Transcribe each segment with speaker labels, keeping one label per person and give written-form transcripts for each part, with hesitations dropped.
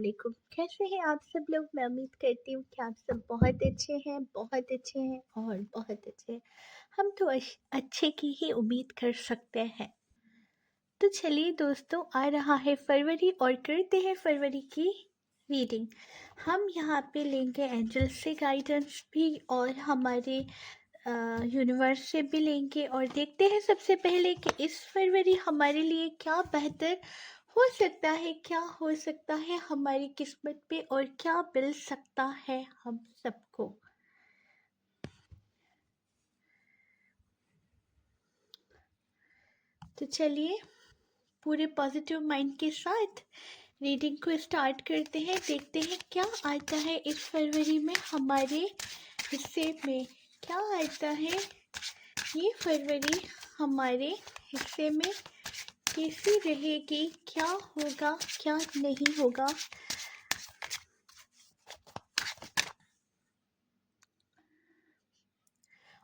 Speaker 1: वालेकुम। कैसे हैं आप सब लोग? मैं उम्मीद करती हूँ कि आप सब बहुत अच्छे हैं, बहुत अच्छे हैं और बहुत अच्छे हैं। हम तो अच्छे की ही उम्मीद कर सकते हैं। तो चलिए दोस्तों, आ रहा है फरवरी और करते हैं फरवरी की रीडिंग। हम यहाँ पे लेंगे एंजल से गाइडेंस भी और हमारे यूनिवर्स से भी लेंगे और देखते हैं सबसे पहले कि इस फरवरी हमारे लिए क्या बेहतर हो सकता है, क्या हो सकता है हमारी किस्मत पे और क्या मिल सकता है हम सबको। तो चलिए पूरे पॉजिटिव माइंड के साथ रीडिंग को स्टार्ट करते हैं। देखते हैं क्या आता है इस फरवरी में हमारे हिस्से में, क्या आता है ये फरवरी हमारे हिस्से में, कैसी रहेगी, क्या होगा क्या नहीं होगा।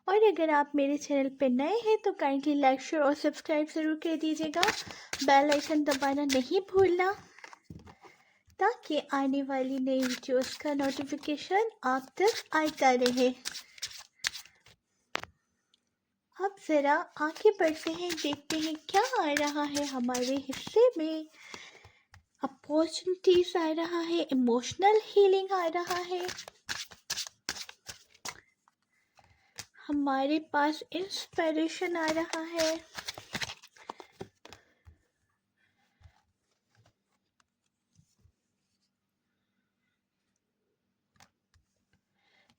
Speaker 1: और अगर आप मेरे चैनल पर नए हैं तो काइंडली लाइक, शेयर और सब्सक्राइब ज़रूर कर दीजिएगा। बेल आइकन दबाना नहीं भूलना ताकि आने वाली नई वीडियोस का नोटिफिकेशन आप तक आता रहे। अब ज़रा आगे बढ़ते हैं, देखते हैं क्या आ रहा है हमारे हिस्से में। अपॉर्चुनिटीज आ रहा है, इमोशनल हीलिंग आ रहा है, हमारे पास इंस्पिरेशन आ रहा है,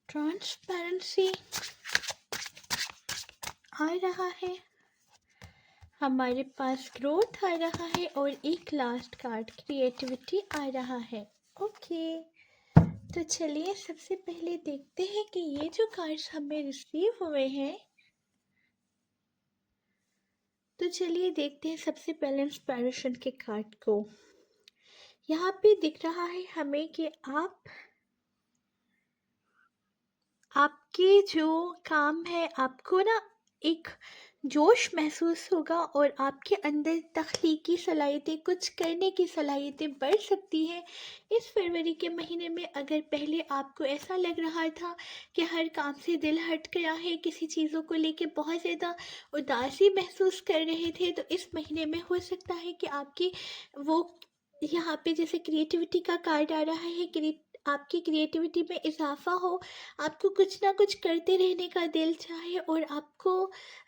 Speaker 1: ट्रांसपेरेंसी आ रहा है, हमारे पास ग्रोथ आ रहा है और एक लास्ट कार्ड क्रिएटिविटी आ रहा है। ओके, तो चलिए सबसे पहले देखते हैं कि ये जो कार्ड्स हमें रिसीव हुए हैं, तो चलिए देखते हैं सबसे पहले इंस्पिरेशन के कार्ड को। यहाँ पे दिख रहा है हमें कि आपके जो काम है, आपको ना एक जोश महसूस होगा और आपके अंदर तख्लीकी सलाहियतें, कुछ करने की सलाहियतें बढ़ सकती हैं इस फरवरी के महीने में। अगर पहले आपको ऐसा लग रहा था कि हर काम से दिल हट गया है, किसी चीज़ों को लेके बहुत ज़्यादा उदासी महसूस कर रहे थे, तो इस महीने में हो सकता है कि आपकी वो, यहाँ पे जैसे क्रिएटिविटी का कार्ड आ रहा है, आपकी क्रिएटिविटी में इजाफा हो, आपको कुछ ना कुछ करते रहने का दिल चाहे और आपको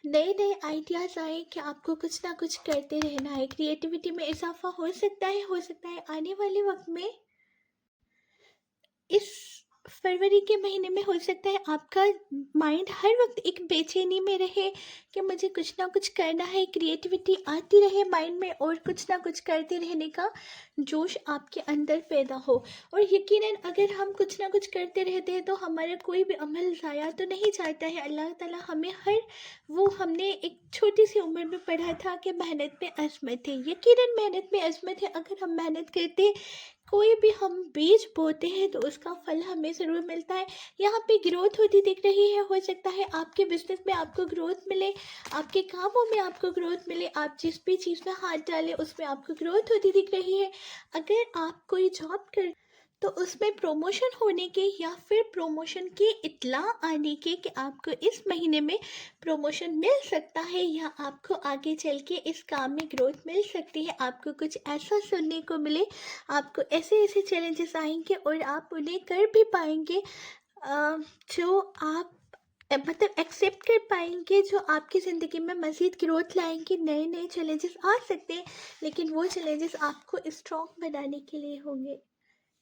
Speaker 1: नए नए आइडियाज़ आए कि आपको कुछ ना कुछ करते रहना है। क्रिएटिविटी में इजाफा हो सकता है आने वाले वक्त में। इस फरवरी के महीने में हो सकता है आपका माइंड हर वक्त एक बेचैनी में रहे कि मुझे कुछ ना कुछ करना है, क्रिएटिविटी आती रहे माइंड में और कुछ ना कुछ करते रहने का जोश आपके अंदर पैदा हो। और यकीनन अगर हम कुछ ना कुछ करते रहते हैं तो हमारा कोई भी अमल ज़ाया तो नहीं जाता है। अल्लाह ताला हमें हमने एक छोटी सी उम्र में पढ़ा था कि मेहनत में अज़मत है। यकीनन मेहनत में अज़मत है। अगर हम मेहनत करते, कोई भी हम बीज बोते हैं तो उसका फल हमें ज़रूर मिलता है। यहाँ पे ग्रोथ होती दिख रही है। हो सकता है आपके बिजनेस में आपको ग्रोथ मिले, आपके कामों में आपको ग्रोथ मिले, आप जिस भी चीज़ में हाथ डालें उसमें आपको ग्रोथ होती दिख रही है। अगर आप कोई जॉब कर तो उसमें प्रमोशन होने के या फिर प्रमोशन की इत्तला आने के कि आपको इस महीने में प्रमोशन मिल सकता है या आपको आगे चल के इस काम में ग्रोथ मिल सकती है। आपको कुछ ऐसा सुनने को मिले, आपको ऐसे ऐसे चैलेंजेस आएंगे और आप उन्हें कर भी पाएंगे, जो आप मतलब एक्सेप्ट कर पाएंगे, जो आपकी ज़िंदगी में मज़ीद ग्रोथ लाएंगे। नए नए चैलेंजेस आ सकते हैं लेकिन वो चैलेंजेस आपको स्ट्रॉन्ग बनाने के लिए होंगे।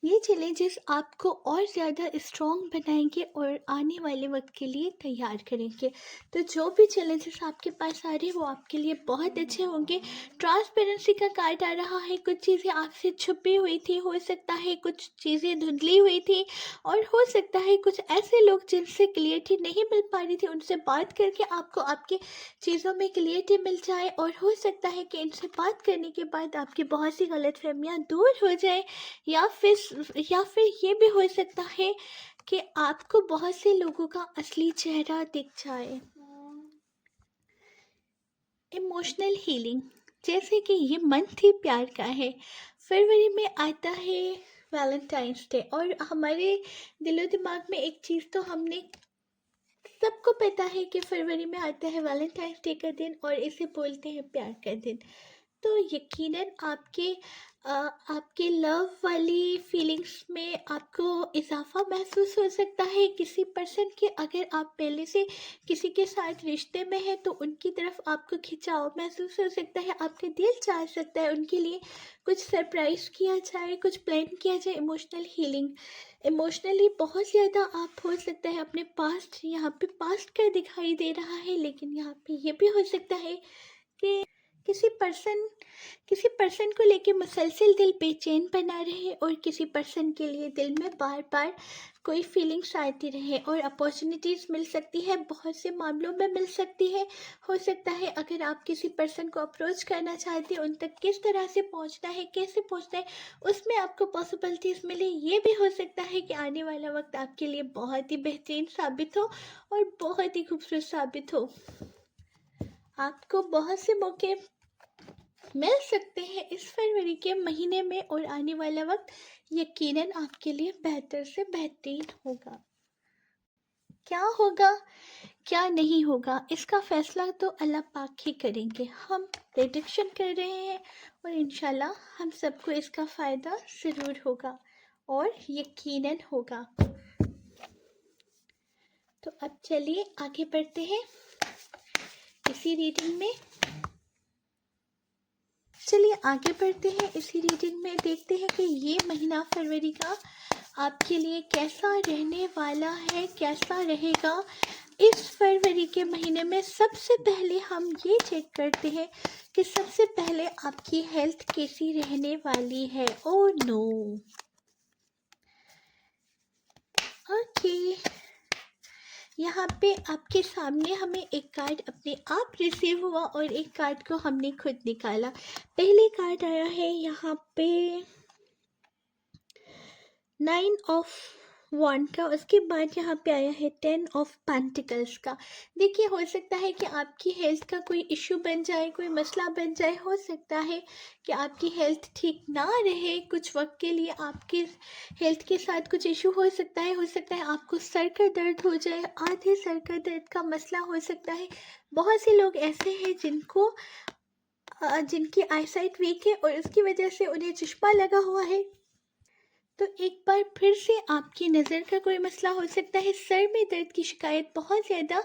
Speaker 1: ये चैलेंजेस आपको और ज़्यादा स्ट्रॉन्ग बनाएंगे और आने वाले वक्त के लिए तैयार करेंगे। तो जो भी चैलेंजेस आपके पास आ रहे हैं वो आपके लिए बहुत अच्छे होंगे। ट्रांसपेरेंसी का कार्ड आ रहा है। कुछ चीज़ें आपसे छुपी हुई थी, हो सकता है कुछ चीज़ें धुंधली हुई थी और हो सकता है कुछ ऐसे लोग जिनसे क्लियरिटी नहीं मिल पा रही थी, उनसे बात करके आपको आपकी चीज़ों में क्लियरिटी मिल जाए और हो सकता है कि इनसे बात करने के बाद आपकी बहुत सी गलतफहमियां दूर हो जाए। या फिर ये भी हो सकता है कि आपको बहुत से लोगों का असली चेहरा दिख जाए। इमोशनल हीलिंग, जैसे कि ये मंथ ही प्यार का है, फरवरी में आता है वैलेंटाइंस डे, और हमारे दिलो दिमाग में एक चीज़ तो हमने सबको पता है कि फरवरी में आता है वैलेंटाइंस डे का दिन, और इसे बोलते हैं प्यार का दिन। तो यकीनन आपके लव वाली फीलिंग्स में आपको इजाफा महसूस हो सकता है किसी पर्सन के। अगर आप पहले से किसी के साथ रिश्ते में हैं तो उनकी तरफ आपको खिंचाव महसूस हो सकता है, आपका दिल चाह सकता है उनके लिए कुछ सरप्राइज किया जाए, कुछ प्लान किया जाए, इमोशनल हीलिंग। इमोशनली बहुत ज़्यादा आप हो सकता है अपने पास्ट, यहाँ पे पास्ट का दिखाई दे रहा है, लेकिन यहाँ पे ये भी हो सकता है कि किसी पर्सन किसी पर्सन को लेके मुसलसल दिल बेचैन बना रहे, और किसी पर्सन के लिए दिल में बार बार कोई फीलिंग्स आती रहे, और अपॉर्चुनिटीज़ मिल सकती है, बहुत से मामलों में मिल सकती है। हो सकता है अगर आप किसी पर्सन को अप्रोच करना चाहते हैं, उन तक किस तरह से पहुंचना है, कैसे पहुंचना है, उसमें आपको पॉसिबिलिटीज़ मिले। ये भी हो सकता है कि आने वाला वक्त आपके लिए बहुत ही बेहतरीन साबित हो और बहुत ही खूबसूरत साबित हो। आपको बहुत से मौके मिल सकते हैं इस फरवरी के महीने में, और आने वाला वक्त यकीनन आपके लिए बेहतर से बेहतरीन होगा। क्या होगा क्या नहीं होगा इसका फैसला तो अल्लाह पाक ही करेंगे। हम प्रेडिक्शन कर रहे हैं और इंशाल्लाह हम सबको इसका फ़ायदा ज़रूर होगा और यकीनन होगा। तो अब चलिए आगे बढ़ते हैं इसी रीडिंग में। इसी रीडिंग में देखते हैं कि ये महीना फरवरी का आपके लिए कैसा रहने वाला है, कैसा रहेगा। इस फरवरी के महीने में सबसे पहले हम ये चेक करते हैं कि सबसे पहले आपकी हेल्थ कैसी रहने वाली है। ओह नो, ओके, यहाँ पे आपके सामने हमें एक कार्ड अपने आप रिसीव हुआ और एक कार्ड को हमने खुद निकाला। पहले कार्ड आया है यहाँ पे 9 ऑफ वॉन्ड का, उसके बाद यहाँ पे आया है 10 ऑफ पेंटिकल्स का। देखिए, हो सकता है कि आपकी हेल्थ का कोई इशू बन जाए, कोई मसला बन जाए। हो सकता है कि आपकी हेल्थ ठीक ना रहे कुछ वक्त के लिए, आपकी हेल्थ के साथ कुछ इशू हो सकता है आपको सर का दर्द हो जाए, आधे सर का दर्द का मसला हो सकता है। बहुत से लोग ऐसे हैं जिनकी आईसाइट वीक है और उसकी वजह से उन्हें चश्मा लगा हुआ है। तो एक बार फिर से आपकी नज़र का कोई मसला हो सकता है। सर में दर्द की शिकायत बहुत ज़्यादा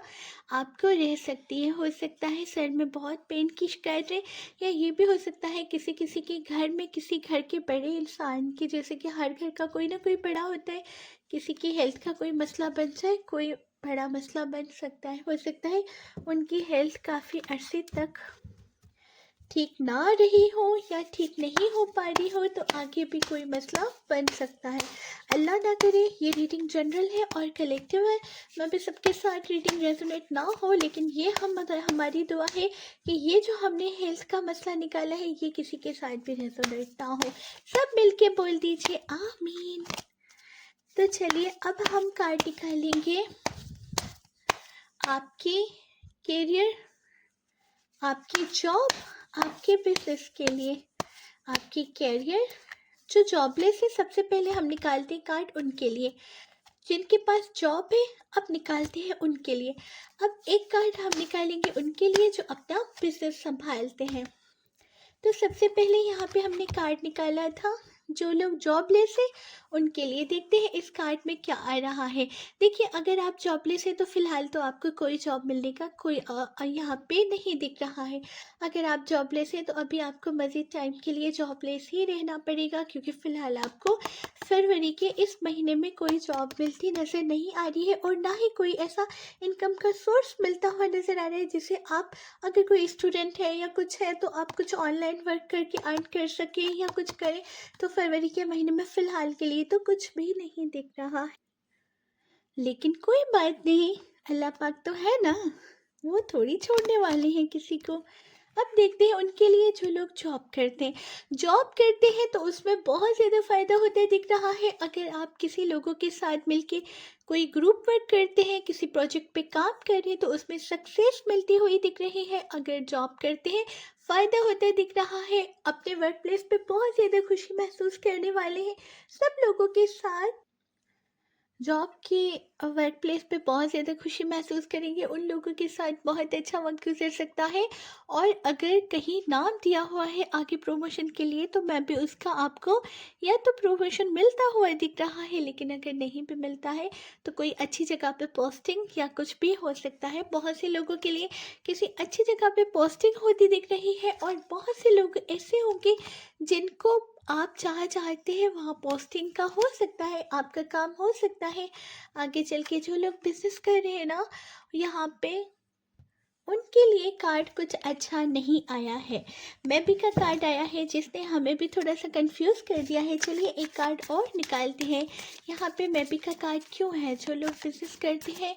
Speaker 1: आपको रह सकती है। हो सकता है सर में बहुत पेन की शिकायत रहे, या ये भी हो सकता है किसी किसी के घर में, किसी घर के बड़े इंसान की, जैसे कि हर घर का कोई ना कोई बड़ा होता है, किसी की हेल्थ का कोई मसला बन जाए, कोई बड़ा मसला बन सकता है। हो सकता है उनकी हेल्थ काफ़ी अरसे तक ठीक ना रही हो या ठीक नहीं हो पा रही हो, तो आगे भी कोई मसला बन सकता है। अल्लाह ना करे। ये रीडिंग जनरल है और कलेक्टिव है, मैं भी सबके साथ रीडिंग रेजोनेट ना हो, लेकिन ये हमारी दुआ है कि ये जो हमने हेल्थ का मसला निकाला है ये किसी के साथ भी रेजोनेट ना हो। सब मिलके बोल दीजिए आमीन। तो चलिए अब हम कार्ड निकालेंगे आपके कैरियर, आपकी जॉब, आपके बिजनेस के लिए। आपकी कैरियर, जो जॉबलेस है, सबसे पहले हम निकालते हैं कार्ड उनके लिए। जिनके पास जॉब है अब निकालते हैं उनके लिए। अब एक कार्ड हम निकालेंगे उनके लिए जो अपना बिजनेस संभालते हैं। तो सबसे पहले यहाँ पे हमने कार्ड निकाला था जो लोग जॉबलेस है उनके लिए। देखते हैं इस कार्ड में क्या आ रहा है। देखिए, अगर आप जॉबलेस है तो फिलहाल तो आपको कोई जॉब मिलने का कोई यहाँ पे नहीं दिख रहा है। अगर आप जॉबलेस है तो अभी आपको मज़ीद टाइम के लिए जॉबलेस ही रहना पड़ेगा, क्योंकि फ़िलहाल आपको फरवरी के इस महीने में कोई जॉब मिलती नज़र नहीं आ रही है, और ना ही कोई ऐसा इनकम का सोर्स मिलता हुआ नज़र आ रहा है जिसे आप, अगर कोई स्टूडेंट है या कुछ है तो आप कुछ ऑनलाइन वर्क करके अर्न कर सके या कुछ करें। तो फरवरी के महीने में फ़िलहाल के लिए तो कुछ भी नहीं दिख रहा है, लेकिन कोई बात नहीं, अल्लाह पाक तो है ना, वो थोड़ी छोड़ने वाले हैं किसी को। अब देखते हैं उनके लिए जो लोग जॉब करते हैं तो उसमें बहुत ज़्यादा फ़ायदा होता है दिख रहा है। अगर आप किसी लोगों के साथ मिलके कोई ग्रुप वर्क करते हैं, किसी प्रोजेक्ट पे काम कर रहे हैं तो उसमें सक्सेस मिलती हुई दिख रही है। अगर जॉब करते हैं फ़ायदा होता है दिख रहा है। अपने वर्क प्लेस पे बहुत ज़्यादा खुशी महसूस करने वाले हैं सब लोगों के साथ। जॉब के वर्क प्लेस पे बहुत ज़्यादा खुशी महसूस करेंगे, उन लोगों के साथ बहुत अच्छा वक्त गुजर सकता है। और अगर कहीं नाम दिया हुआ है आगे प्रमोशन के लिए तो मैं भी उसका आपको या तो प्रमोशन मिलता हुआ दिख रहा है, लेकिन अगर नहीं भी मिलता है तो कोई अच्छी जगह पे पोस्टिंग या कुछ भी हो सकता है। बहुत से लोगों के लिए किसी अच्छी जगह पे पोस्टिंग होती दिख रही है और बहुत से लोग ऐसे होंगे जिनको आप जहाँ चाहते हैं वहाँ पोस्टिंग का हो सकता है, आपका काम हो सकता है। आगे चल के जो लोग बिजनेस कर रहे हैं ना, यहाँ पे उनके लिए कार्ड कुछ अच्छा नहीं आया है। मैबी का कार्ड आया है जिसने हमें भी थोड़ा सा कंफ्यूज कर दिया है। चलिए एक कार्ड और निकालते हैं। यहाँ पे मैबी का कार्ड क्यों है? जो लोग बिजनेस करते हैं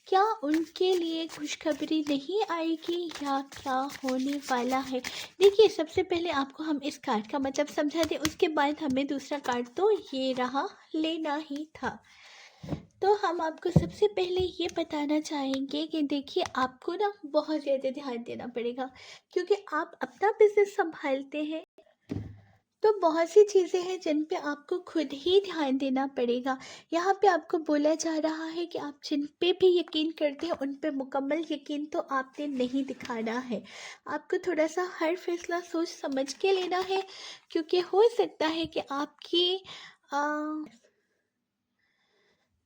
Speaker 1: क्या उनके लिए खुशखबरी नहीं आएगी या क्या होने वाला है? देखिए सबसे पहले आपको हम इस कार्ड का मतलब समझा दें, उसके बाद हमें दूसरा कार्ड तो ये रहा लेना ही था। तो हम आपको सबसे पहले ये बताना चाहेंगे कि देखिए आपको ना बहुत ज़्यादा ध्यान देना पड़ेगा, क्योंकि आप अपना बिजनेस संभालते हैं तो बहुत सी चीज़ें हैं जिन पे आपको खुद ही ध्यान देना पड़ेगा। यहाँ पे आपको बोला जा रहा है कि आप जिन पे भी यकीन करते हैं उन पे मुकम्मल यकीन तो आपने नहीं दिखाना है। आपको थोड़ा सा हर फैसला सोच समझ के लेना है, क्योंकि हो सकता है कि आपकी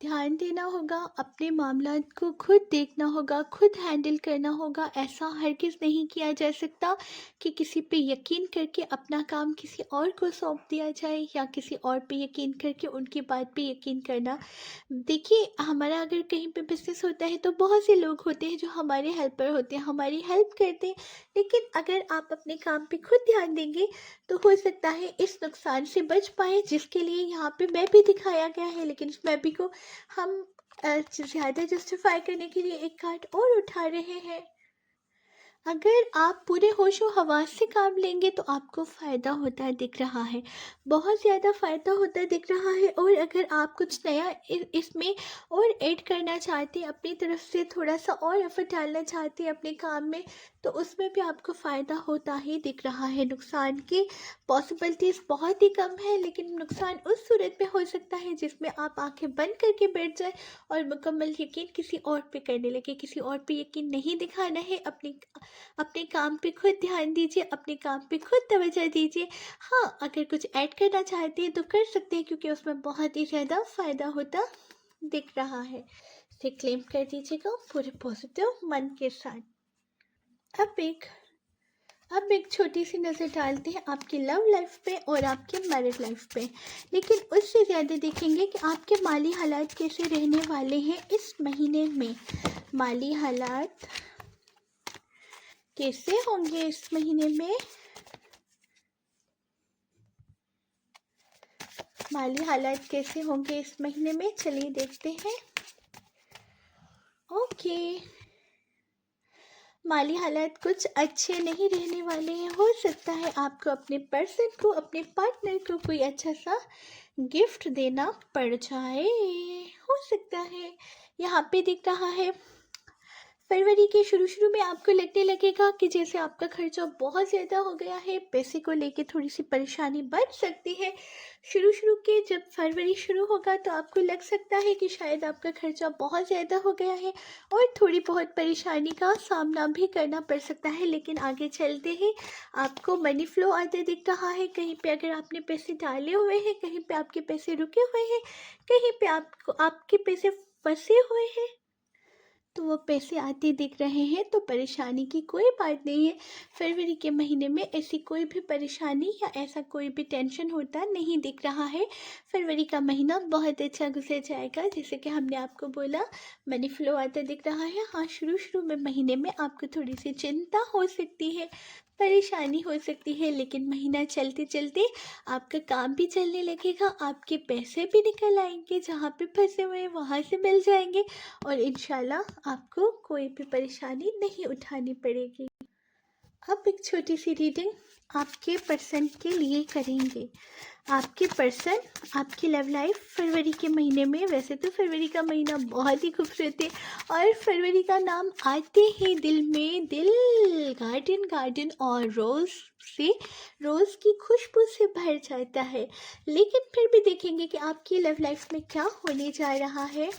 Speaker 1: ध्यान देना होगा, अपने मामलात को खुद देखना होगा, खुद हैंडल करना होगा। ऐसा हरगिज़ नहीं किया जा सकता कि किसी पे यकीन करके अपना काम किसी और को सौंप दिया जाए या किसी और पे यकीन करके उनकी बात पे यकीन करना। देखिए हमारा अगर कहीं पे बिज़नेस होता है तो बहुत से लोग होते हैं जो हमारे हेल्पर होते हैं, हमारी हेल्प करते हैं। लेकिन अगर आप अपने काम पे खुद ध्यान देंगे तो हो सकता है इस नुकसान से बच पाए, जिसके लिए यहाँ पे मैं भी दिखाया गया है। लेकिन इस मैं भी को हम ज़्यादा जस्टिफाई करने के लिए एक कार्ड और उठा रहे हैं। अगर आप पूरे होशो हवास से काम लेंगे तो आपको फ़ायदा होता है दिख रहा है, बहुत ज़्यादा फ़ायदा होता है दिख रहा है। और अगर आप कुछ नया इसमें और ऐड करना चाहते हैं, अपनी तरफ से थोड़ा सा और एफर्ट डालना चाहते हैं अपने काम में, तो उसमें भी आपको फ़ायदा होता ही दिख रहा है। नुकसान की पॉसिबिलिटीज़ बहुत ही कम है, लेकिन नुकसान उस सूरत में हो सकता है जिसमें आप आंखें बंद करके बैठ जाए और मुकम्मल यकीन किसी और पे करने लगे। किसी और पे यकीन नहीं दिखाना है, अपने काम पे खुद ध्यान दीजिए, अपने काम पे खुद तवज्जो दीजिए। हाँ, अगर कुछ ऐड करना चाहते हैं तो कर सकते हैं, क्योंकि उसमें बहुत ही ज़्यादा फ़ायदा होता दिख रहा है। इसे क्लेम कर दीजिएगा पूरे पॉजिटिव मन के साथ। अब एक छोटी सी नज़र डालते हैं आपकी लव लाइफ पे और आपके मैरिड लाइफ पे। लेकिन उससे ज़्यादा देखेंगे कि आपके माली हालात कैसे रहने वाले हैं इस महीने में। माली हालात कैसे होंगे इस महीने में? माली हालात कैसे होंगे इस महीने में? चलिए देखते हैं। ओके, माली हालात कुछ अच्छे नहीं रहने वाले हैं। हो सकता है आपको अपने पर्सन को, अपने पार्टनर को कोई अच्छा सा गिफ्ट देना पड़ जाए, हो सकता है। यहाँ पे दिख रहा है फरवरी के शुरू में आपको लगने लगेगा कि जैसे आपका खर्चा बहुत ज़्यादा हो गया है, पैसे को लेके थोड़ी सी परेशानी बढ़ सकती है। शुरू के जब फरवरी शुरू होगा तो आपको लग सकता है कि शायद आपका खर्चा बहुत ज़्यादा हो गया है और थोड़ी बहुत परेशानी का सामना भी करना पड़ सकता है। लेकिन आगे चलते ही आपको मनी फ्लो आते दिख रहा है। कहीं पे अगर आपने पैसे डाले हुए हैं, कहीं पे आपके पैसे रुके हुए हैं, कहीं पे आपके पैसे फंसे हुए हैं, तो वो पैसे आते दिख रहे हैं। तो परेशानी की कोई बात नहीं है। फरवरी के महीने में ऐसी कोई भी परेशानी या ऐसा कोई भी टेंशन होता नहीं दिख रहा है। फरवरी का महीना बहुत अच्छा गुजर जाएगा। जैसे कि हमने आपको बोला मनी फ्लो आता दिख रहा है। हाँ, शुरू में महीने में आपको थोड़ी सी चिंता हो सकती है, परेशानी हो सकती है, लेकिन महीना चलते चलते आपका काम भी चलने लगेगा, आपके पैसे भी निकल आएंगे, जहाँ पे फंसे हुए हैं वहाँ से मिल जाएंगे और इंशाल्लाह आपको कोई भी परेशानी नहीं उठानी पड़ेगी। अब एक छोटी सी रीडिंग आपके पर्सन के लिए करेंगे। आपके पर्सन, आपकी लव लाइफ फरवरी के महीने में, वैसे तो फरवरी का महीना बहुत ही खूबसूरत है और फरवरी का नाम आते ही दिल में दिल गार्डन गार्डन और रोज़ की खुशबू से भर जाता है। लेकिन फिर भी देखेंगे कि आपकी लव लाइफ में क्या होने जा रहा है।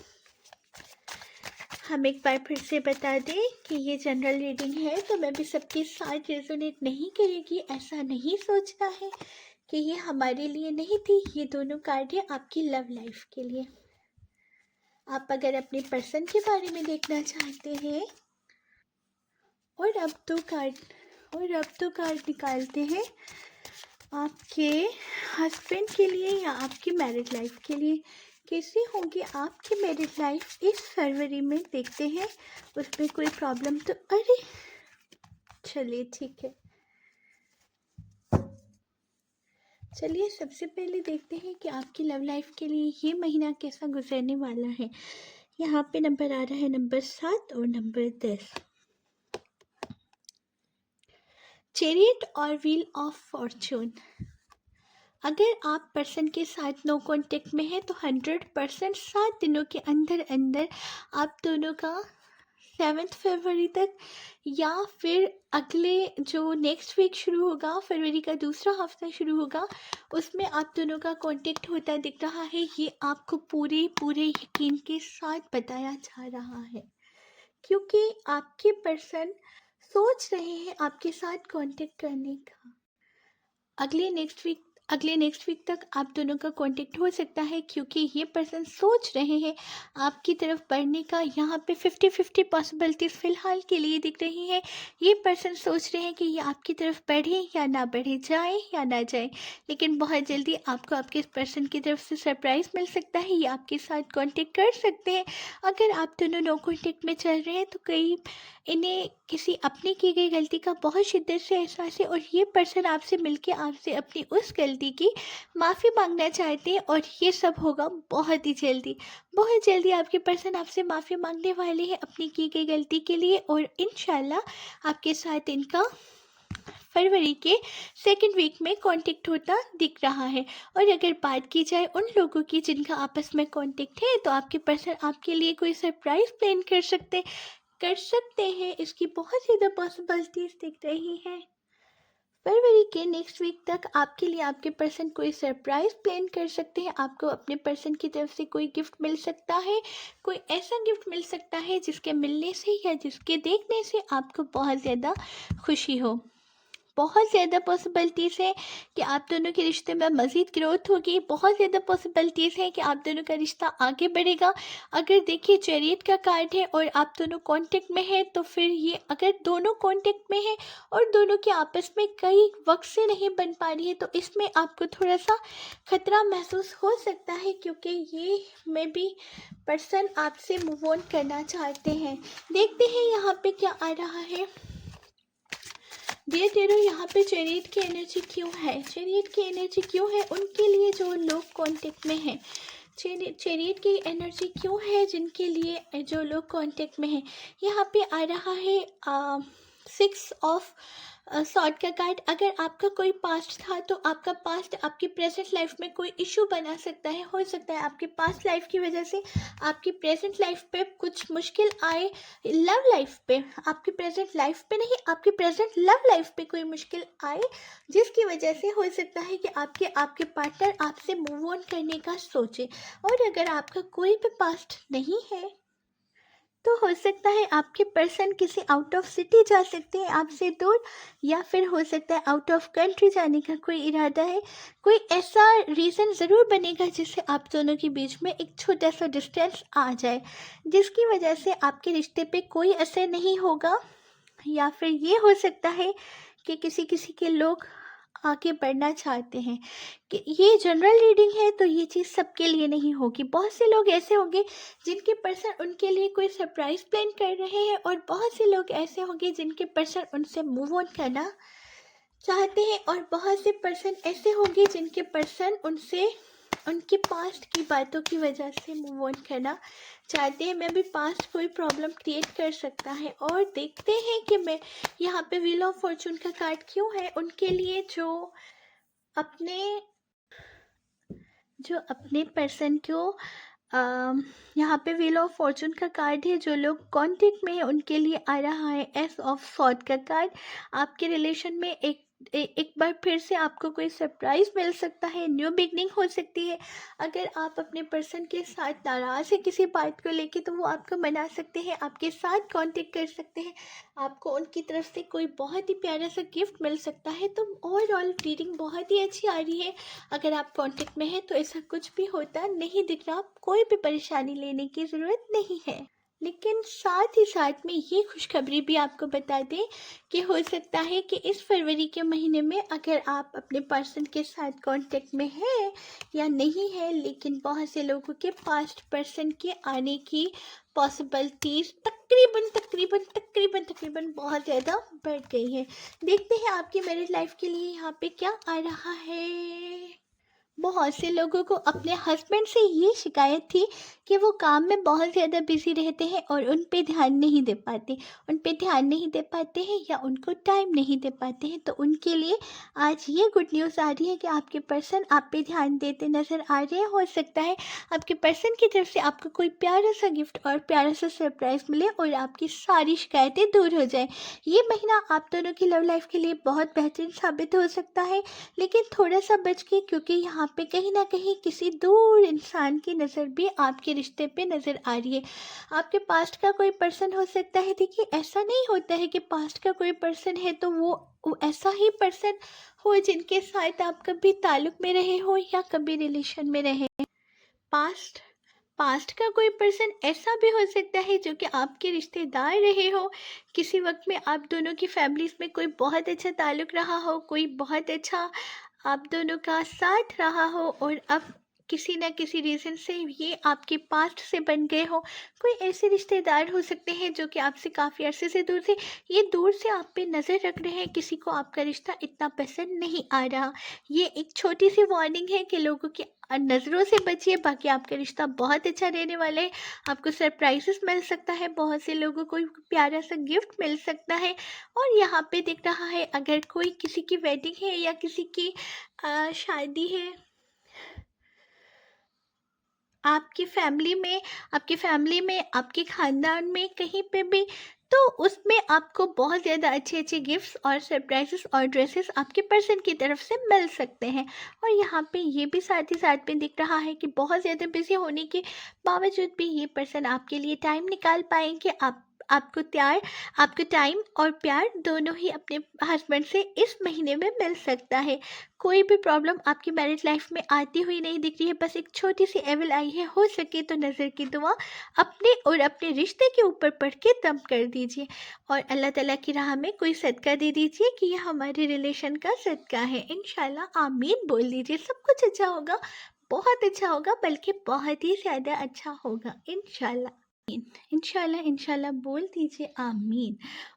Speaker 1: हम एक बार फिर से बता दें कि ये जनरल रीडिंग है, तो मैं भी सबके साथ रेजोनेट नहीं करेगी, ऐसा नहीं सोचना है कि ये हमारे लिए नहीं थी। ये दोनों कार्ड है आपकी लव लाइफ के लिए। आप अगर अपने पर्सन के बारे में देखना चाहते हैं और अब तो कार्ड निकालते हैं आपके हस्बैंड के लिए या आपकी मैरिड लाइफ के लिए। कैसी होगी आपकी मैरिज लाइफ इस फरवरी में, देखते हैं। उसमें कोई प्रॉब्लम तो, अरे चलिए ठीक है, चलिए सबसे पहले देखते हैं कि आपकी लव लाइफ के लिए ये महीना कैसा गुजरने वाला है। यहाँ पे नंबर आ रहा है नंबर 7 और नंबर 10, चैरियट और व्हील ऑफ फॉर्चून। अगर आप पर्सन के साथ नो कांटेक्ट में है तो 100% 7 दिनों के अंदर अंदर आप दोनों का 7 फरवरी तक या फिर अगले जो नेक्स्ट वीक शुरू होगा, फरवरी का दूसरा हफ्ता शुरू होगा, उसमें आप दोनों का कांटेक्ट होता दिख रहा है। ये आपको पूरे यकीन के साथ बताया जा रहा है, क्योंकि आपके पर्सन सोच रहे हैं आपके साथ कांटेक्ट करने का। अगले नेक्स्ट वीक तक आप दोनों का कांटेक्ट हो सकता है, क्योंकि ये पर्सन सोच रहे हैं आपकी तरफ बढ़ने का। यहाँ पे 50-50 पॉसिबिलिटीज फिलहाल के लिए दिख रही है। ये पर्सन सोच रहे हैं कि ये आपकी तरफ बढ़े या ना बढ़े, जाए या ना जाए, लेकिन बहुत जल्दी आपको आपके पर्सन की तरफ से सरप्राइज मिल सकता है। ये आपके साथ कांटेक्ट कर सकते हैं। अगर आप दोनों नो कांटेक्ट में चल रहे हैं तो कई इन्हें किसी अपनी की गई गलती का बहुत शिद्दत से एहसास है और ये पर्सन आपसे मिलके आपसे अपनी उस गलती की माफ़ी मांगना चाहते हैं। और ये सब होगा बहुत ही जल्दी, बहुत जल्दी आपके पर्सन आपसे माफ़ी मांगने वाले हैं अपनी की गई गलती के लिए। और इंशाल्लाह आपके साथ इनका फरवरी के सेकंड वीक में कांटेक्ट होता दिख रहा है। और अगर बात की जाए उन लोगों की जिनका आपस में कांटेक्ट है, तो आपके पर्सन आपके लिए कोई सरप्राइज प्लान कर सकते हैं। इसकी बहुत ज़्यादा पॉसिबिलिटीज दिख रही हैं। फरवरी के नेक्स्ट वीक तक आपके लिए आपके पर्सन कोई सरप्राइज प्लान कर सकते हैं। आपको अपने पर्सन की तरफ से कोई गिफ्ट मिल सकता है, कोई ऐसा गिफ्ट मिल सकता है जिसके मिलने से या जिसके देखने से आपको बहुत ज़्यादा खुशी हो। बहुत ज़्यादा पॉसिबिलिटीज़ है कि आप दोनों के रिश्ते में मज़ीद ग्रोथ होगी। बहुत ज़्यादा पॉसिबिलिटीज़ है कि आप दोनों का रिश्ता आगे बढ़ेगा। अगर देखिए चैरियट का कार्ड है और आप दोनों कांटेक्ट में हैं, तो फिर ये अगर दोनों कांटेक्ट में हैं और दोनों के आपस में कई वक्त से नहीं बन पा रही है, तो इसमें आपको थोड़ा सा खतरा महसूस हो सकता है, क्योंकि ये मे बी पर्सन आपसे मूव ऑन करना चाहते हैं। देखते हैं यहाँ पे क्या आ रहा है। डियर टेरो, यहाँ पे चैरियट की एनर्जी क्यों है? चैरियट की एनर्जी क्यों है उनके लिए जो लोग कांटेक्ट में हैं? चैरियट की एनर्जी क्यों है जिनके लिए जो लोग कांटेक्ट में हैं? यहाँ पे आ रहा है 6 ऑफ सॉर्ड का कार्ड। अगर आपका कोई पास्ट था तो आपका पास्ट आपकी प्रेजेंट लाइफ में कोई इशू बना सकता है। हो सकता है आपके पास्ट लाइफ की वजह से आपकी प्रेजेंट लाइफ पे कुछ मुश्किल आए, लव लाइफ पे, आपकी प्रेजेंट लाइफ पे नहीं, आपकी प्रेजेंट लव लाइफ पे कोई मुश्किल आए, जिसकी वजह से हो सकता है कि आपके पार्टनर आपसे मूव ऑन करने का सोचे। और अगर आपका कोई भी पास्ट नहीं है तो हो सकता है आपके पर्सन किसी आउट ऑफ सिटी जा सकते हैं आपसे दूर, या फिर हो सकता है आउट ऑफ कंट्री जाने का कोई इरादा है। कोई ऐसा रीज़न ज़रूर बनेगा जिससे आप दोनों के बीच में एक छोटा सा डिस्टेंस आ जाए, जिसकी वजह से आपके रिश्ते पे कोई असर नहीं होगा। या फिर ये हो सकता है कि किसी के लोग आगे बढ़ना चाहते हैं। कि ये जनरल रीडिंग है तो ये चीज़ सबके लिए नहीं होगी। बहुत से लोग ऐसे होंगे जिनके पर्सन उनके लिए कोई सरप्राइज प्लान कर रहे हैं, और बहुत से लोग ऐसे होंगे जिनके पर्सन उनसे मूव ऑन करना चाहते हैं, और बहुत से पर्सन ऐसे होंगे जिनके पर्सन उनसे उनके पास्ट की बातों की वजह से मूव ऑन करना चाहते हैं। मैं भी पास्ट कोई प्रॉब्लम क्रिएट कर सकता है। और देखते हैं कि मैं यहाँ पे व्हील ऑफ फॉर्चून का कार्ड क्यों है उनके लिए, अपने जो अपने पर्सन को यहाँ पे व्हील ऑफ फॉर्चून का कार्ड है। जो लोग कांटेक्ट में है उनके लिए आ रहा है एस ऑफ सॉर्ड का कार्ड। आपके रिलेशन में एक बार फिर से आपको कोई सरप्राइज मिल सकता है, न्यू बिगनिंग हो सकती है। अगर आप अपने पर्सन के साथ नाराज़ है किसी बात को लेके तो वो आपको मना सकते हैं, आपके साथ कांटेक्ट कर सकते हैं। आपको उनकी तरफ से कोई बहुत ही प्यारा सा गिफ्ट मिल सकता है। तो ओवरऑल रीडिंग बहुत ही अच्छी आ रही है। अगर आप कांटेक्ट में हैं तो ऐसा कुछ भी होता नहीं दिख रहा, कोई भी परेशानी लेने की ज़रूरत नहीं है। लेकिन साथ ही साथ में ये खुशखबरी भी आपको बता दें कि हो सकता है कि इस फरवरी के महीने में अगर आप अपने पर्सन के साथ कांटेक्ट में हैं या नहीं है, लेकिन बहुत से लोगों के पास्ट पर्सन के आने की पॉसिबिलिटीज़ तकरीबन तकरीबन तकरीबन तकरीबन बहुत ज़्यादा बढ़ गई है। देखते हैं आपकी मैरिज लाइफ के लिए यहाँ पे क्या आ रहा है। बहुत से लोगों को अपने हस्बैंड से ये शिकायत थी कि वो काम में बहुत ज़्यादा बिजी रहते हैं और उन पे ध्यान नहीं दे पाते, हैं या उनको टाइम नहीं दे पाते हैं। तो उनके लिए आज ये गुड न्यूज़ आ रही है कि आपके पर्सन आप पे ध्यान देते नज़र आ रहे हैं। हो सकता है आपके पर्सन की तरफ से आपको कोई प्यारा सा गिफ्ट और प्यारा सा सरप्राइज़ मिले और आपकी सारी शिकायतें दूर हो जाए। ये महीना आप दोनों की लव लाइफ के लिए बहुत बेहतरीन साबित हो सकता है, लेकिन थोड़ा सा बच के, क्योंकि यहाँ पे कहीं ना कहीं किसी दूर इंसान की नज़र भी आपके रिश्ते पे नज़र आ रही है। आपके पास्ट का कोई पर्सन हो सकता है। देखिए, ऐसा नहीं होता है कि पास्ट का कोई पर्सन है तो वो ऐसा ही पर्सन हो जिनके साथ आप कभी ताल्लुक में रहे हो या कभी रिलेशन में रहे। पास्ट पास्ट का कोई पर्सन ऐसा भी हो सकता है जो कि आपके रिश्तेदार रहे हो। किसी वक्त में आप दोनों की फैमिलीज में कोई बहुत अच्छा ताल्लुक रहा हो, कोई बहुत अच्छा आप दोनों का साथ रहा हो और अब किसी न किसी रीज़न से ये आपके पास्ट से बन गए हो। कोई ऐसे रिश्तेदार हो सकते हैं जो कि आपसे काफ़ी अरसे से दूर थे, ये दूर से आप पे नज़र रख रहे हैं, किसी को आपका रिश्ता इतना पसंद नहीं आ रहा। ये एक छोटी सी वार्निंग है कि लोगों की नज़रों से बचिए, बाकी आपका रिश्ता बहुत अच्छा रहने वाला है। आपको सरप्राइजेस मिल सकता है, बहुत से लोगों को प्यारा सा गिफ्ट मिल सकता है। और यहाँ पे दिख रहा है अगर कोई किसी की वेडिंग है या किसी की शादी है आपकी फैमिली में आपके ख़ानदान में कहीं पे भी, तो उसमें आपको बहुत ज़्यादा अच्छे अच्छे गिफ्ट्स और सरप्राइजेस और ड्रेसेस आपके पर्सन की तरफ से मिल सकते हैं। और यहाँ पे ये भी साथ ही साथ में दिख रहा है कि बहुत ज़्यादा बिजी होने के बावजूद भी ये पर्सन आपके लिए टाइम निकाल पाएंगे। आपको टाइम और प्यार दोनों ही अपने हस्बैंड से इस महीने में मिल सकता है। कोई भी प्रॉब्लम आपकी मैरिज लाइफ में आती हुई नहीं दिख रही है, बस एक छोटी सी एवल आई है। हो सके तो नज़र की दुआ अपने और अपने रिश्ते के ऊपर पढ़ के दम कर दीजिए और अल्लाह ताला की राह में कोई सदका दे दीजिए कि यह हमारे रिलेशन का सदका है। इंशाल्लाह आमीन बोल दीजिए, सब कुछ अच्छा होगा, बहुत अच्छा होगा, बल्कि बहुत ही ज़्यादा अच्छा होगा इंशाल्लाह। इंशाल्लाह इंशाल्लाह बोल दीजिए आमीन।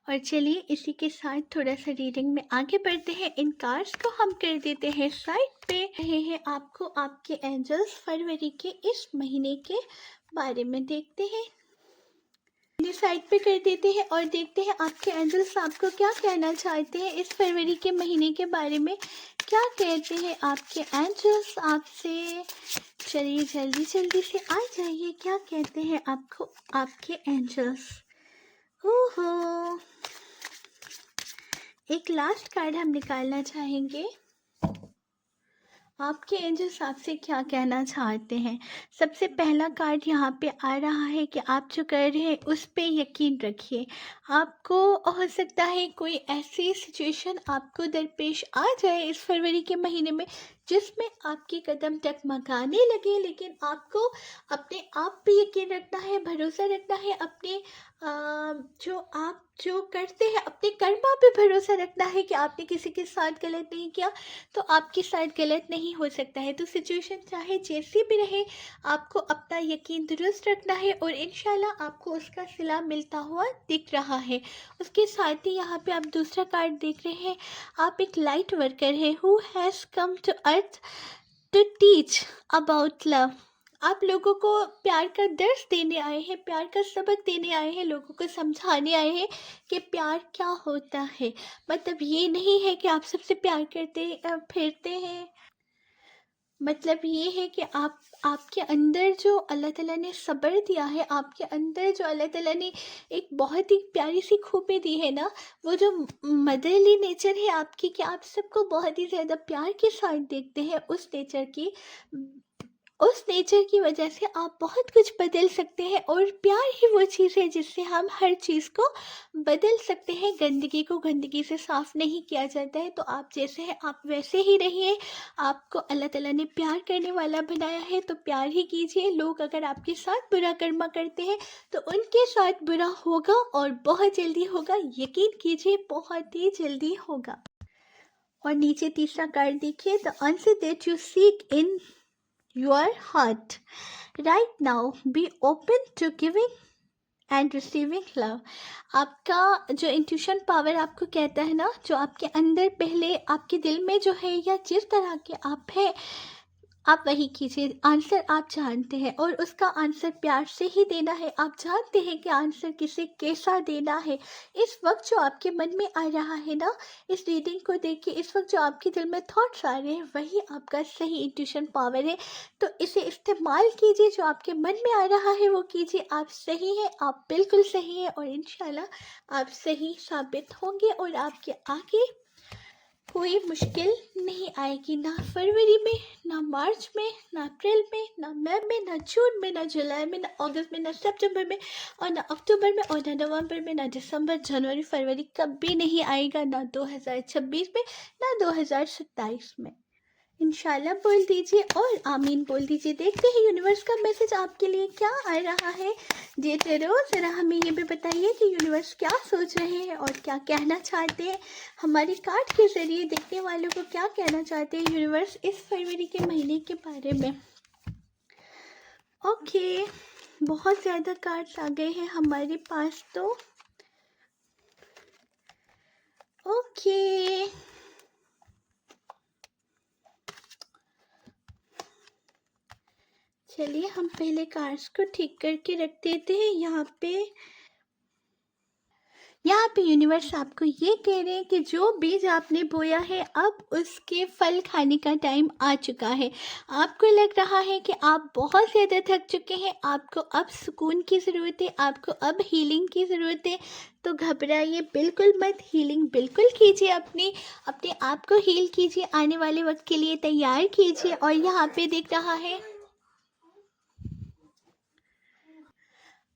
Speaker 1: और चलिए इसी के साथ थोड़ा सा रीडिंग में आगे बढ़ते हैं। इन कार्ड्स को हम कर देते हैं साइड पे। रहे हैं आपको आपके एंजल्स फरवरी के इस महीने के बारे में देखते हैं। साइड पे कर देते हैं और देखते हैं आपके एंजल्स आपको क्या कहना चाहते हैं इस फरवरी के महीने के बारे में। क्या कहते हैं आपके एंजल्स आपसे? चलिए जल्दी जल्दी से आ जाइए, क्या कहते हैं आपको आपके एंजल्स। ओहो, एक लास्ट कार्ड हम निकालना चाहेंगे। आपके एंजल्स आपसे क्या कहना चाहते हैं। सबसे पहला कार्ड यहाँ पे आ रहा है कि आप जो कर रहे हैं उस पे यकीन रखिए। आपको हो सकता है कोई ऐसी सिचुएशन आपको दरपेश आ जाए इस फरवरी के महीने में जिसमें आपके कदम टकमकाने लगे, लेकिन आपको अपने आप पे यकीन रखना है, भरोसा रखना है। अपने जो आप जो करते हैं अपने कर्मा पे भरोसा रखना है कि आपने किसी के साथ गलत नहीं किया तो आपके साथ गलत नहीं हो सकता है। तो सिचुएशन चाहे जैसी भी रहे, आपको अपना यकीन दुरुस्त रखना है और इंशाल्लाह आपको उसका सिला मिलता हुआ दिख रहा है। उसके साथ ही यहाँ पे आप दूसरा कार्ड देख रहे हैं। आप एक लाइट वर्कर हैं who has come to earth to teach about love. आप लोगों को प्यार का दर्स देने आए हैं, प्यार का सबक देने आए हैं, लोगों को समझाने आए हैं कि प्यार क्या होता है। मतलब ये नहीं है कि आप सबसे प्यार करते फिरते हैं। मतलब ये है कि आपके अंदर जो अल्लाह ताला ने सब्र दिया है, आपके अंदर जो अल्लाह ताला ने एक बहुत ही प्यारी सी खूबी दी है ना, वो जो मदरली नेचर है आपकी, कि आप सबको बहुत ही ज़्यादा प्यार के साथ देखते हैं, उस नेचर की वजह से आप बहुत कुछ बदल सकते हैं। और प्यार ही वो चीज़ है जिससे हम हर चीज़ को बदल सकते हैं। गंदगी को गंदगी से साफ़ नहीं किया जाता है। तो आप जैसे हैं आप वैसे ही रहिए। आपको अल्लाह ताला ने प्यार करने वाला बनाया है तो प्यार ही कीजिए। लोग अगर आपके साथ बुरा कर्मा करते हैं तो उनके साथ बुरा होगा, और बहुत जल्दी होगा। यकीन कीजिए, बहुत ही जल्दी होगा। और नीचे तीसरा कार्ड देखिए, the answer that you seek in your heart right now, be open to giving and receiving love। आपका जो इंट्यूशन पावर आपको कहता है ना, जो आपके अंदर पहले आपके दिल में जो है, या जिस तरह के आप हैं, आप वही कीजिए। आंसर आप जानते हैं और उसका आंसर प्यार से ही देना है। आप जानते हैं कि आंसर किसे कैसा देना है। इस वक्त जो आपके मन में आ रहा है ना, इस रीडिंग को देखिए, इस वक्त जो आपके दिल में थॉट्स आ रहे हैं वही आपका सही इंट्यूशन पावर है। तो इसे इस्तेमाल कीजिए, जो आपके मन में आ रहा है वो कीजिए। आप सही हैं, आप बिल्कुल सही हैं, और इंशाल्लाह आप सही साबित होंगे और आपके आगे कोई मुश्किल नहीं आएगी। ना फरवरी में, ना मार्च में, ना अप्रैल में, ना मई में, ना जून में, ना जुलाई में, ना अगस्त में, ना सितंबर में, और ना अक्टूबर में, और ना नवंबर में, ना दिसंबर, जनवरी, फरवरी कभी नहीं आएगा। ना 2026 में, ना 2027 में। इंशाल्लाह बोल दीजिए और आमीन बोल दीजिए। देखते हैं यूनिवर्स का मैसेज आपके लिए क्या आ रहा है। जी जरूर, ज़रा हमें ये भी बताइए कि यूनिवर्स क्या सोच रहे हैं और क्या कहना चाहते हैं। हमारी कार्ड के ज़रिए देखने वालों को क्या कहना चाहते हैं यूनिवर्स इस फरवरी के महीने के बारे में। ओके, बहुत ज़्यादा कार्ड्स आ गए हैं हमारे पास तो। ओके, चलिए हम पहले कार्ड्स को ठीक करके रख देते हैं। यहाँ पे यूनिवर्स आपको ये कह रहे हैं कि जो बीज आपने बोया है अब उसके फल खाने का टाइम आ चुका है। आपको लग रहा है कि आप बहुत ज़्यादा थक चुके हैं, आपको अब सुकून की ज़रूरत है, आपको अब हीलिंग की ज़रूरत है। तो घबराइए बिल्कुल मत, हीलिंग बिल्कुल कीजिए, अपने आप को हील कीजिए, आने वाले वक्त के लिए तैयार कीजिए। और यहाँ पे दिख रहा है,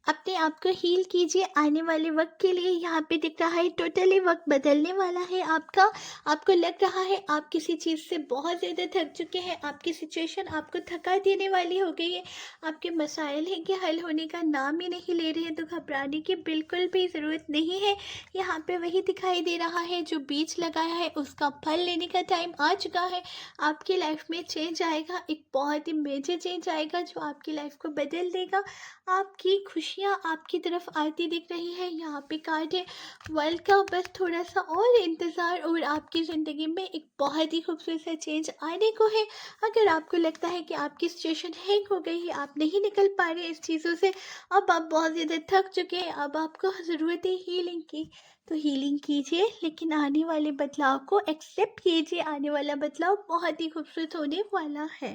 Speaker 1: अपने आप को हील कीजिए आने वाले वक्त के लिए। यहाँ पे दिख रहा है टोटली वक्त बदलने वाला है आपका। आपको लग रहा है आप किसी चीज़ से बहुत ज़्यादा थक चुके हैं, आपकी सिचुएशन आपको थका देने वाली हो गई है, आपके मसाइल हैं कि हल होने का नाम ही नहीं ले रहे हैं। तो घबराने की बिल्कुल भी ज़रूरत नहीं है। यहाँ पे वही दिखाई दे रहा है, जो बीज लगाया है उसका फल लेने का टाइम आ चुका है। आपकी लाइफ में चेंज आएगा, एक बहुत ही मेजर चेंज आएगा जो आपकी लाइफ को बदल देगा। आपकी खुशियाँ आपकी तरफ आती दिख रही है। यहाँ पे कार्ड है वर्ल्ड का, बस थोड़ा सा और इंतज़ार और आपकी ज़िंदगी में एक बहुत ही खूबसूरत सा चेंज आने को है। अगर आपको लगता है कि आपकी सिचुएशन हैंग हो गई है, आप नहीं निकल पा रहे इस चीज़ों से, अब आप बहुत ज़्यादा थक चुके हैं, अब आपको ज़रूरत है हीलिंग की, तो हीलिंग कीजिए। लेकिन आने वाले बदलाव को एक्सेप्ट कीजिए, आने वाला बदलाव बहुत ही खूबसूरत होने वाला है।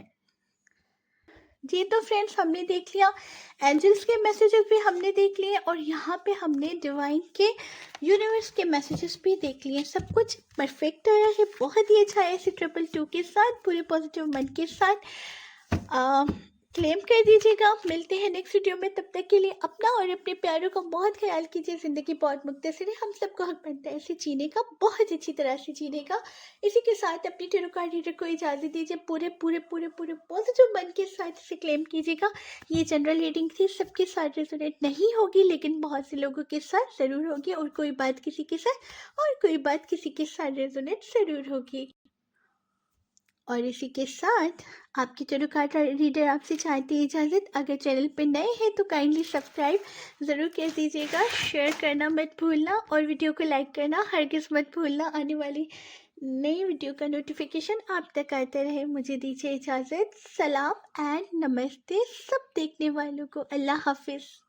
Speaker 1: जी तो फ्रेंड्स, हमने देख लिया एंजल्स के मैसेजेस भी हमने देख लिए, और यहाँ पे हमने डिवाइन के यूनिवर्स के मैसेजेस भी देख लिए। सब कुछ परफेक्ट आया है, बहुत ही अच्छा है। ऐसे 222 के साथ, पूरे पॉजिटिव मन के साथ क्लेम कर दीजिएगा। मिलते हैं नेक्स्ट वीडियो में, तब तक के लिए अपना और अपने प्यारों का बहुत ख्याल कीजिए। ज़िंदगी बहुत मुख्तसर है, हम सबको हक बनता है इसे जीने का, बहुत अच्छी तरह से जीने का। इसी के साथ अपनी टेरो कार्ड रीडर को इजाज़त दीजिए। पूरे पूरे पूरे पूरे पॉजिटिव मन के साथ इसे क्लेम कीजिएगा। ये जनरल रीडिंग थी, सबके साथ रेजोनेट नहीं होगी, लेकिन बहुत से लोगों के साथ ज़रूर होगी, और कोई बात किसी के साथ और कोई बात किसी के साथ रेजोनेट ज़रूर होगी। और इसी के साथ आपकी टेरो कार्ड रीडर आपसे चाहती है इजाज़त। अगर चैनल पे नए हैं तो काइंडली सब्सक्राइब ज़रूर कर दीजिएगा, शेयर करना मत भूलना, और वीडियो को लाइक करना हरगिज़ मत भूलना। आने वाली नई वीडियो का नोटिफिकेशन आप तक आते रहे। मुझे दीजिए इजाज़त। सलाम एंड नमस्ते सब देखने वालों को। अल्लाह हाफ़िज़।